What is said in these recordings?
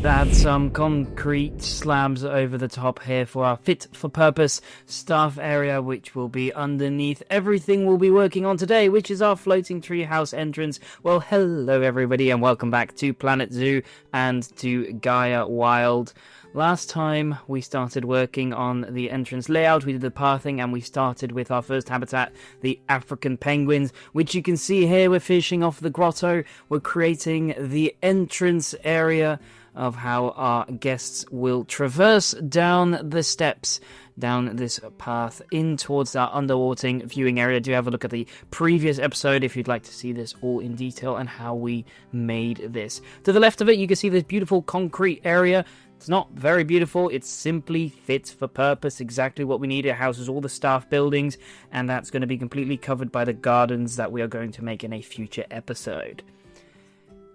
Add some concrete slabs over the top here for our fit-for-purpose staff area, which will be underneath everything we'll be working on today, which is our floating treehouse entrance. Well, hello everybody, and welcome back to Planet Zoo and to Gaia Wild. Last time we started working on the entrance layout, we did the pathing, and we started with our first habitat, the African penguins, which you can see here. We're finishing off the grotto. We're creating the entrance area of how our guests will traverse down the steps, down this path in towards our underwater viewing area. Do have a look at the previous episode if you'd like to see this all in detail and how we made this. To the left of it, you can see this beautiful concrete area. It's not very beautiful, it's simply fit for purpose, exactly what we need. It houses all the staff buildings, and that's going to be completely covered by the gardens that we are going to make in a future episode.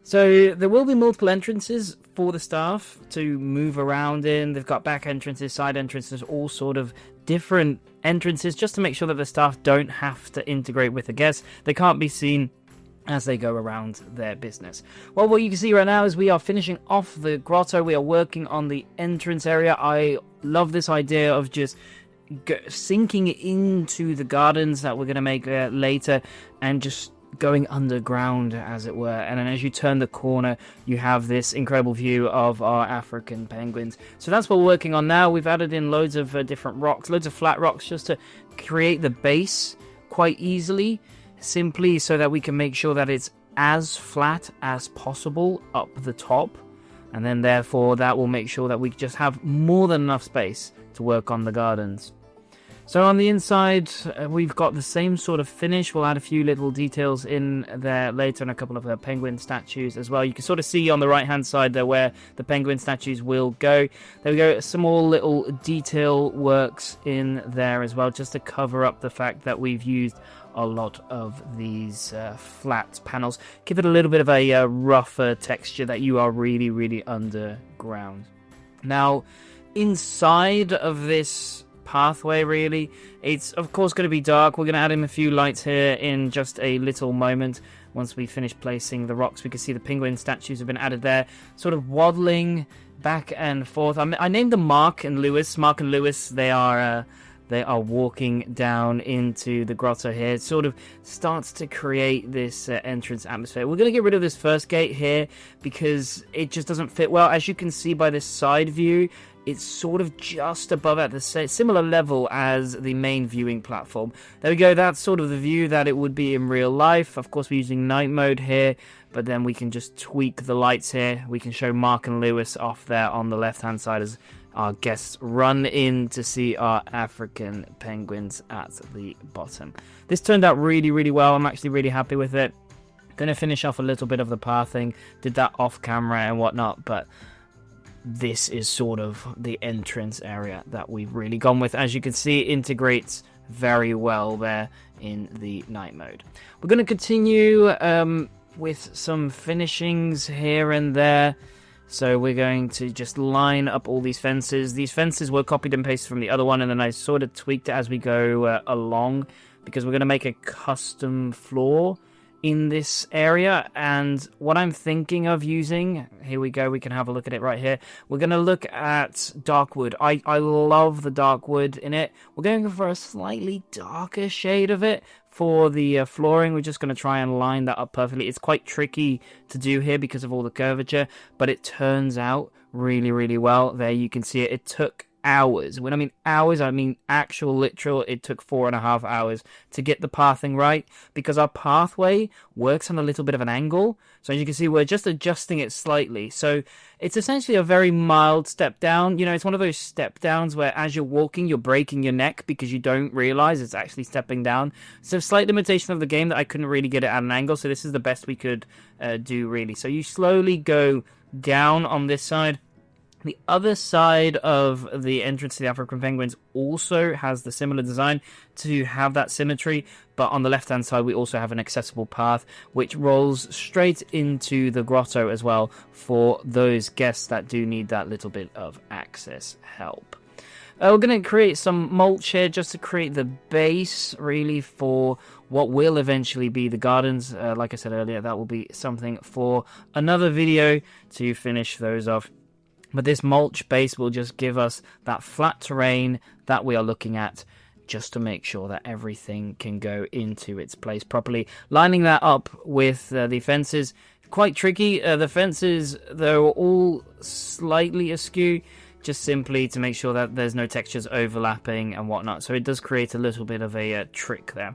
So there will be multiple entrances for the staff to move around in. They've got back entrances, side entrances, all sort of different entrances, just to make sure that the staff don't have to integrate with the guests. They can't be seen as they go around their business. Well, what you can see right now is we are finishing off the grotto. We are working on the entrance area. I love this idea of just sinking into the gardens that we're going to make later and just going underground, as it were. And then as you turn the corner, you have this incredible view of our African penguins. So that's what we're working on now. We've added in loads of different rocks, loads of flat rocks, just to create the base quite easily, simply so that we can make sure that it's as flat as possible up the top. And then therefore that will make sure that we just have more than enough space to work on the gardens. So on the inside, we've got the same sort of finish. We'll add a few little details in there later, and a couple of penguin statues as well. You can sort of see on the right-hand side there where the penguin statues will go. There we go, some more little detail works in there as well, just to cover up the fact that we've used a lot of these flat panels. Give it a little bit of a rougher texture that you are really, really underground. Now, inside of this pathway, really, it's of course going to be dark. We're going to add in a few lights here in just a little moment. Once we finish placing the rocks, we can see the penguin statues have been added there, sort of waddling back and forth. I named them Mark and Lewis. Mark and Lewis, they are walking down into the grotto here. It sort of starts to create this entrance atmosphere. We're going to get rid of this first gate here because it just doesn't fit well. As you can see by this side view, it's sort of just above at the similar level as the main viewing platform. There we go, that's sort of the view that it would be in real life. Of course, we're using night mode here, but then we can just tweak the lights here. We can show Mark and Lewis off there on the left-hand side as our guests run in to see our African penguins at the bottom. This turned out really, really well. I'm actually really happy with it. Going to finish off a little bit of the pathing. Did that off camera and whatnot, but this is sort of the entrance area that we've really gone with. As you can see, it integrates very well there in the night mode. We're going to continue with some finishings here and there. So we're going to just line up all these fences. These fences were copied and pasted from the other one, and then I sort of tweaked it as we go along, because we're going to make a custom floor in this area. And what I'm thinking of using, here we go, we can have a look at it right here. We're going to look at dark wood. I love the dark wood in it. We're going for a slightly darker shade of it for the flooring. We're just going to try and line that up perfectly. It's quite tricky to do here because of all the curvature, but it turns out really, really well. There you can see it. It took hours. When I mean hours, I mean actual literal. It took 4.5 hours to get the pathing right, because our pathway works on a little bit of an angle. So as you can see, we're just adjusting it slightly. So it's essentially a very mild step down. You know, it's one of those step downs where as you're walking, you're breaking your neck because you don't realize it's actually stepping down. So slight limitation of the game that I couldn't really get it at an angle. So this is the best we could do, really. So you slowly go down on this side. The other side of the entrance to the African penguins also has the similar design to have that symmetry, but on the left-hand side we also have an accessible path which rolls straight into the grotto as well for those guests that do need that little bit of access help. We're going to create some mulch here just to create the base, really, for what will eventually be the gardens. Like I said earlier, that will be something for another video to finish those off. But this mulch base will just give us that flat terrain that we are looking at, just to make sure that everything can go into its place properly. Lining that up with the fences, quite tricky. The fences, they're all slightly askew, just simply to make sure that there's no textures overlapping and whatnot. So it does create a little bit of a trick there.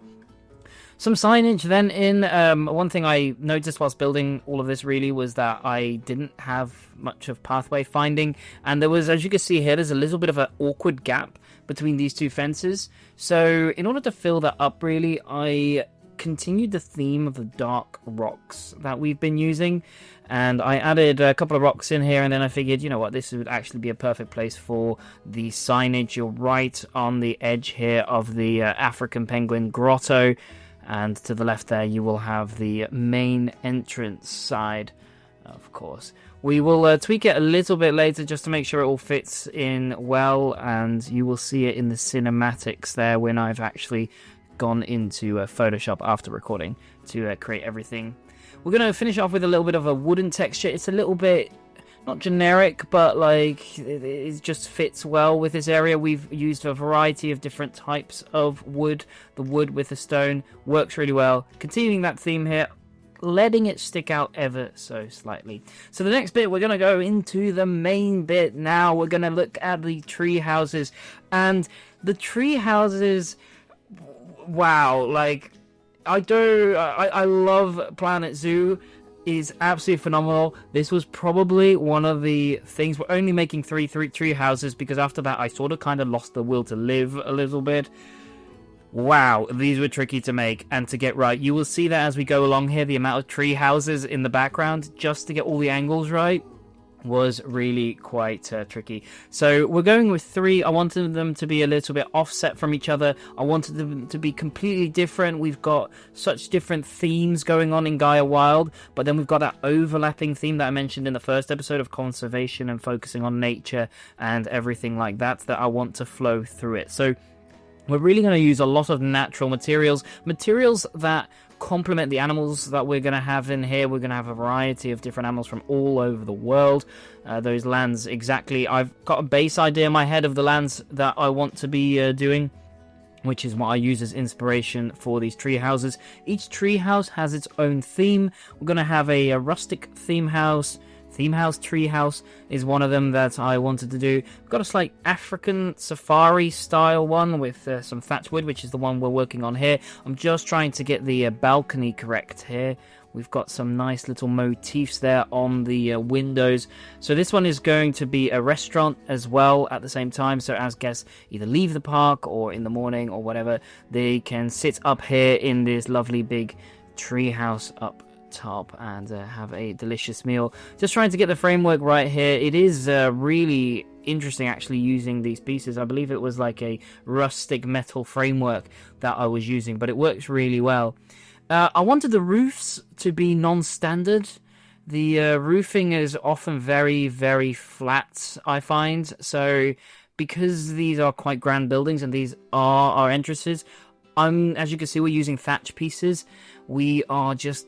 Some signage then in. One thing I noticed whilst building all of this really was that I didn't have much of pathway finding. And there was, as you can see here, there's a little bit of an awkward gap between these two fences. So in order to fill that up really, I continued the theme of the dark rocks that we've been using. And I added a couple of rocks in here, and then I figured, you know what, this would actually be a perfect place for the signage. You're right on the edge here of the African penguin grotto. And to the left there, you will have the main entrance side, of course. We will tweak it a little bit later just to make sure it all fits in well. And you will see it in the cinematics there when I've actually gone into Photoshop after recording to create everything. We're going to finish off with a little bit of a wooden texture. It's a little bit, not generic, but like it just fits well with this area. We've used a variety of different types of wood. The wood with the stone works really well. Continuing that theme here, letting it stick out ever so slightly. So the next bit, we're going to go into the main bit now. We're going to look at the tree houses. And the tree houses, wow, like I love Planet Zoo. Is absolutely phenomenal. This was probably one of the things. We're only making three tree houses because after that I sort of kind of lost the will to live a little bit. Wow, these were tricky to make and to get right. You will see that as we go along here, the amount of tree houses in the background just to get all the angles right was really quite tricky. So we're going with 3. I wanted them to be a little bit offset from each other. I wanted them to be completely different. We've got such different themes going on in Gaia Wild, but then we've got that overlapping theme that I mentioned in the first episode of conservation and focusing on nature and everything like that I want to flow through it. So we're really going to use a lot of natural materials that complement the animals that we're going to have in here. We're going to have a variety of different animals from all over the world. Those lands exactly. I've got a base idea in my head of the lands that I want to be doing, which is what I use as inspiration for these tree houses. Each tree house has its own theme. We're going to have a rustic theme house. Tree house is one of them that I wanted to do. We've got a slight African safari style one with some thatch wood, which is the one we're working on here. I'm just trying to get the balcony correct here. We've got some nice little motifs there on the windows. So this one is going to be a restaurant as well at the same time. So as guests either leave the park or in the morning or whatever, they can sit up here in this lovely big tree house up top and have a delicious meal. Just trying to get the framework right here. It is really interesting actually using these pieces. I believe it was like a rustic metal framework that I was using, but it works really well. I wanted the roofs to be non-standard. The roofing is often very, very flat, I find. So because these are quite grand buildings and these are our entrances, as you can see, we're using thatch pieces. We are just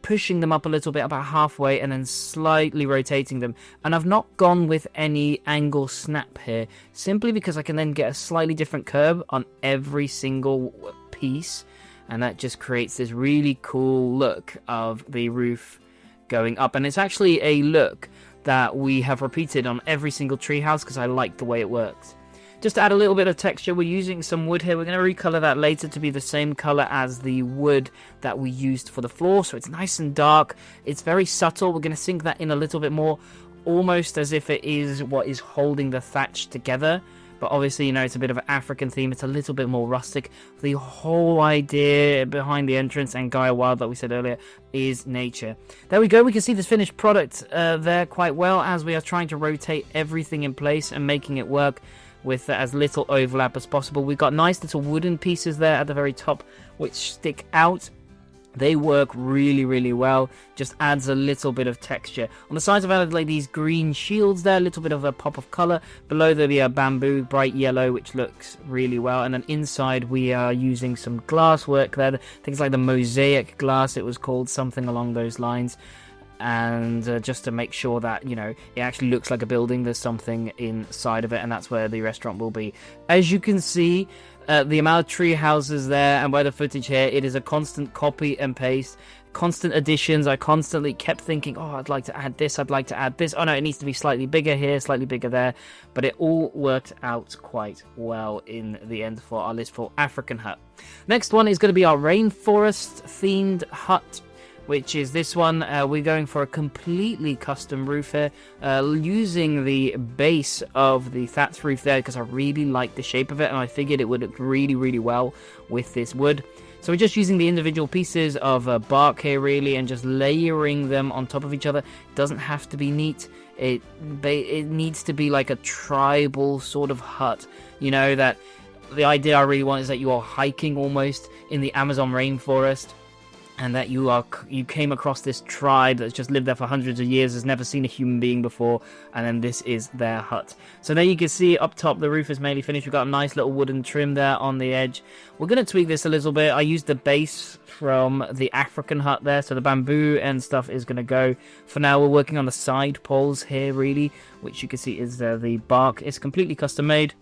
pushing them up a little bit, about halfway, and then slightly rotating them. And I've not gone with any angle snap here, simply because I can then get a slightly different curve on every single piece, and that just creates this really cool look of the roof going up. And it's actually a look that we have repeated on every single treehouse because I like the way it works. Just to add a little bit of texture, we're using some wood here. We're going to recolor that later to be the same color as the wood that we used for the floor. So it's nice and dark. It's very subtle. We're going to sink that in a little bit more, almost as if it is what is holding the thatch together. But obviously, you know, it's a bit of an African theme. It's a little bit more rustic. The whole idea behind the entrance and Gaia Wild, like we said earlier, is nature. There we go. We can see this finished product there quite well as we are trying to rotate everything in place and making it work with as little overlap as possible. We've got nice little wooden pieces there at the very top which stick out. They work really, really well. Just adds a little bit of texture. On the sides I've added like these green shields there, a little bit of a pop of colour. Below there the bamboo, bright yellow, which looks really well. And then inside we are using some glass work there. Things like the mosaic glass, it was called, something along those lines. and just to make sure that, you know, it actually looks like a building. There's something inside of it, and that's where the restaurant will be. As you can see, the amount of tree houses there, and by the footage here, it is a constant copy and paste, constant additions. I constantly kept thinking, oh, I'd like to add this, I'd like to add this. Oh no, it needs to be slightly bigger here, slightly bigger there. But it all worked out quite well in the end for our list for African hut. Next one is going to be our rainforest themed hut, which is this one. We're going for a completely custom roof here, using the base of the thatch roof there because I really like the shape of it, and I figured it would look really, really well with this wood. So we're just using the individual pieces of bark here, really, and just layering them on top of each other. It doesn't have to be neat. It needs to be like a tribal sort of hut, you know, that the idea I really want is that you are hiking almost in the Amazon rainforest, and that you came across this tribe that's just lived there for hundreds of years, has never seen a human being before, and then this is their hut. So there you can see up top the roof is mainly finished. We've got a nice little wooden trim there on the edge. We're going to tweak this a little bit. I used the base from the African hut there, so the bamboo and stuff is going to go. For now, we're working on the side poles here, really, which you can see is the bark. It's completely custom made,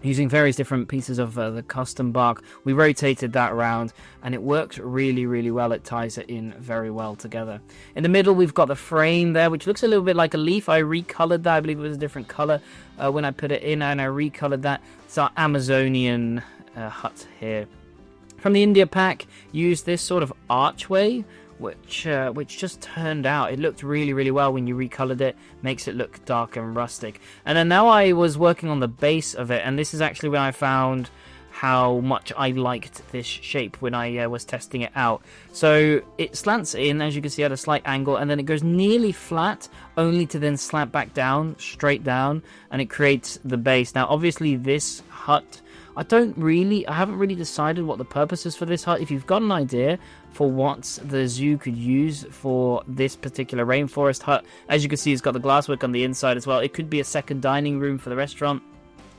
using various different pieces of the custom bark. We rotated that around, and it works really, really well. It ties it in very well together. In the middle, we've got the frame there, which looks a little bit like a leaf. I recolored that. I believe it was a different color when I put it in, and I recolored that. It's our Amazonian hut here. From the India pack, used this sort of archway, which just turned out, it looked really, really well when you recolored it. Makes it look dark and rustic. And then now I was working on the base of it, and this is actually when I found how much I liked this shape when I was testing it out. So it slants in, as you can see, at a slight angle, and then it goes nearly flat, only to then slant back down, straight down, and it creates the base. Now obviously this hut, I haven't really decided what the purpose is for this hut. If you've got an idea for what the zoo could use for this particular rainforest hut, as you can see, it's got the glasswork on the inside as well. It could be a second dining room for the restaurant,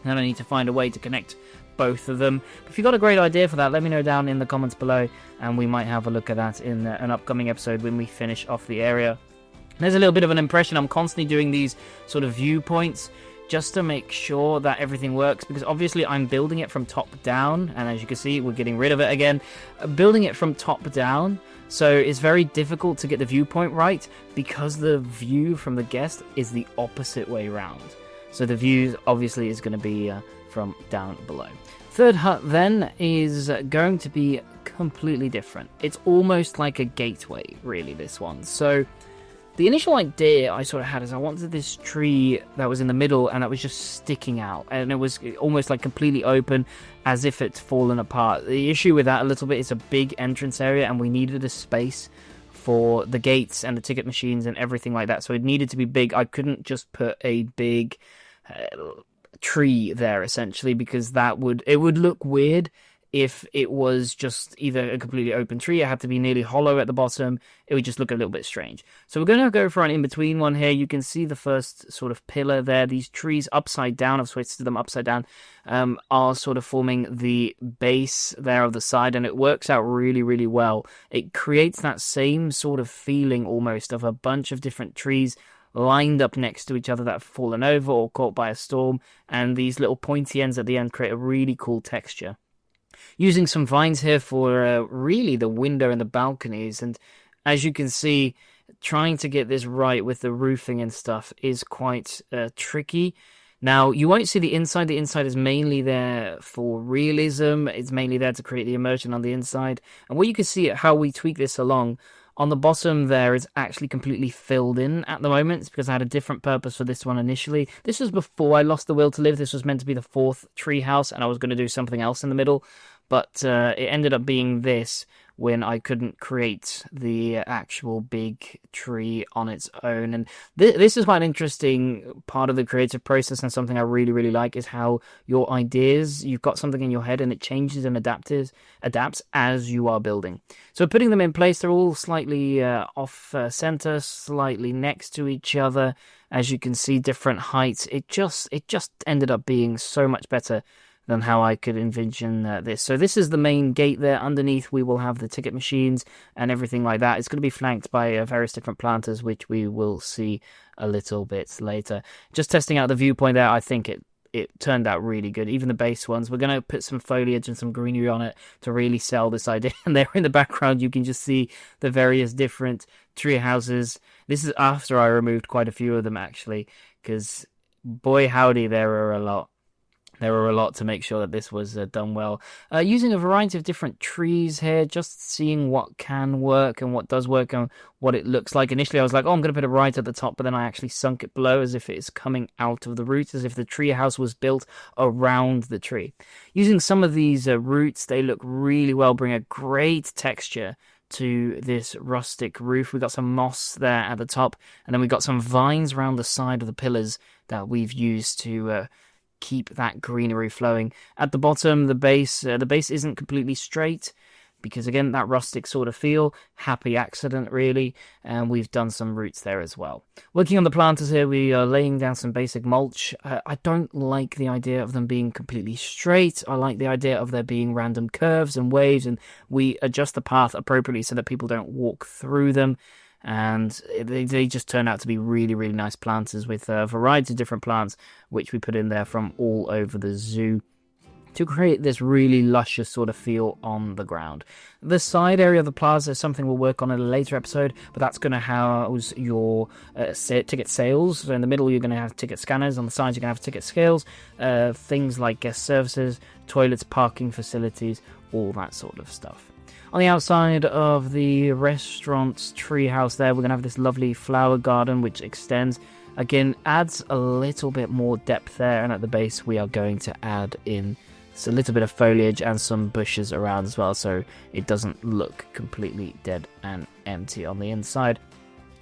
and I need to find a way to connect both of them. If you've got a great idea for that, let me know down in the comments below, and we might have a look at that in an upcoming episode when we finish off the area. There's a little bit of an impression. I'm constantly doing these sort of viewpoints just to make sure that everything works, because obviously I'm building it from top down, and as you can see, we're getting rid of it again. Building it from top down, so it's very difficult to get the viewpoint right, because the view from the guest is the opposite way around. So the view obviously is going to be from down below. Third hut then is going to be completely different. It's almost like a gateway, really, this one. So the initial idea I sort of had is I wanted this tree that was in the middle and that was just sticking out, and it was almost like completely open, as if it's fallen apart. The issue with that a little bit is a big entrance area, and we needed a space for the gates and the ticket machines and everything like that, so it needed to be big. I couldn't just put a big tree there, essentially, because it would look weird if it was just either a completely open tree. It had to be nearly hollow at the bottom. It would just look a little bit strange. So we're going to go for an in-between one here. You can see the first sort of pillar there. These trees upside down, I've twisted them upside down, are sort of forming the base there of the side, and it works out really, really well. It creates that same sort of feeling almost of a bunch of different trees lined up next to each other that have fallen over or caught by a storm, and these little pointy ends at the end create a really cool texture. Using some vines here for really the window and the balconies, and as you can see, trying to get this right with the roofing and stuff is quite tricky. Now, you won't see the inside. The inside is mainly there for realism. It's mainly there to create the immersion on the inside. And what you can see how we tweak this along, on the bottom there is actually completely filled in at the moment. It's because I had a different purpose for this one initially. This was before I lost the will to live. This was meant to be the fourth treehouse, and I was going to do something else in the middle. But it ended up being this when I couldn't create the actual big tree on its own. And this is quite an interesting part of the creative process, and something I really, really like is how your ideas, you've got something in your head and it changes and adapts as you are building. So putting them in place, they're all slightly off center, slightly next to each other. As you can see, different heights. It just ended up being so much better than how I could envision this. So this is the main gate there. Underneath we will have the ticket machines and everything like that. It's going to be flanked by various different planters, which we will see a little bit later. Just testing out the viewpoint there, I think it turned out really good. Even the base ones. We're going to put some foliage and some greenery on it to really sell this idea. And there in the background, you can just see the various different tree houses. This is after I removed quite a few of them, actually, because boy howdy, there are a lot. There were a lot to make sure that this was done well. Using a variety of different trees here, just seeing what can work and what does work and what it looks like. Initially, I was like, oh, I'm going to put it right at the top, but then I actually sunk it below as if it's coming out of the roots, as if the tree house was built around the tree. Using some of these roots, they look really well, bring a great texture to this rustic roof. We got some moss there at the top, and then we got some vines around the side of the pillars that we've used to keep that greenery flowing. At the bottom, the base isn't completely straight because, again, that rustic sort of feel. Happy accident, really. And we've done some roots there as well. Working on the planters here, we are laying down some basic mulch. I don't like the idea of them being completely straight. I like the idea of there being random curves and waves, and we adjust the path appropriately so that people don't walk through them. And they just turn out to be really, really nice planters with a variety of different plants, which we put in there from all over the zoo to create this really luscious sort of feel on the ground. The side area of the plaza is something we'll work on in a later episode, but that's going to house your ticket sales. So in the middle, you're going to have ticket scanners. On the sides, you're going to have ticket scales, things like guest services, toilets, parking facilities, all that sort of stuff. On the outside of the restaurant's treehouse there, we're going to have this lovely flower garden which extends. Again, adds a little bit more depth there, and at the base we are going to add in a little bit of foliage and some bushes around as well, so it doesn't look completely dead and empty on the inside.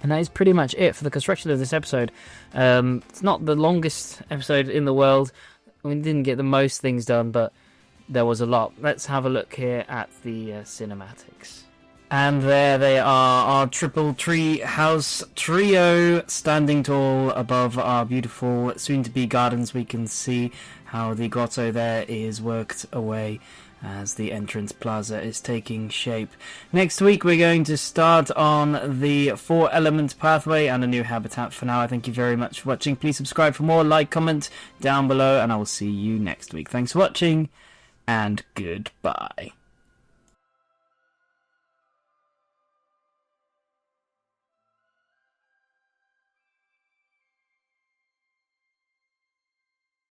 And that is pretty much it for the construction of this episode. It's not the longest episode in the world. We didn't get the most things done, but there was a lot. Let's have a look here at the cinematics. And there they are, our triple tree house trio, standing tall above our beautiful soon-to-be gardens. We can see how the grotto there is worked away as the entrance plaza is taking shape. Next week we're going to start on the 4-element pathway and a new habitat. For now, I thank you very much for watching. Please subscribe for more, like, comment down below, and I will see you next week. Thanks for watching, and goodbye.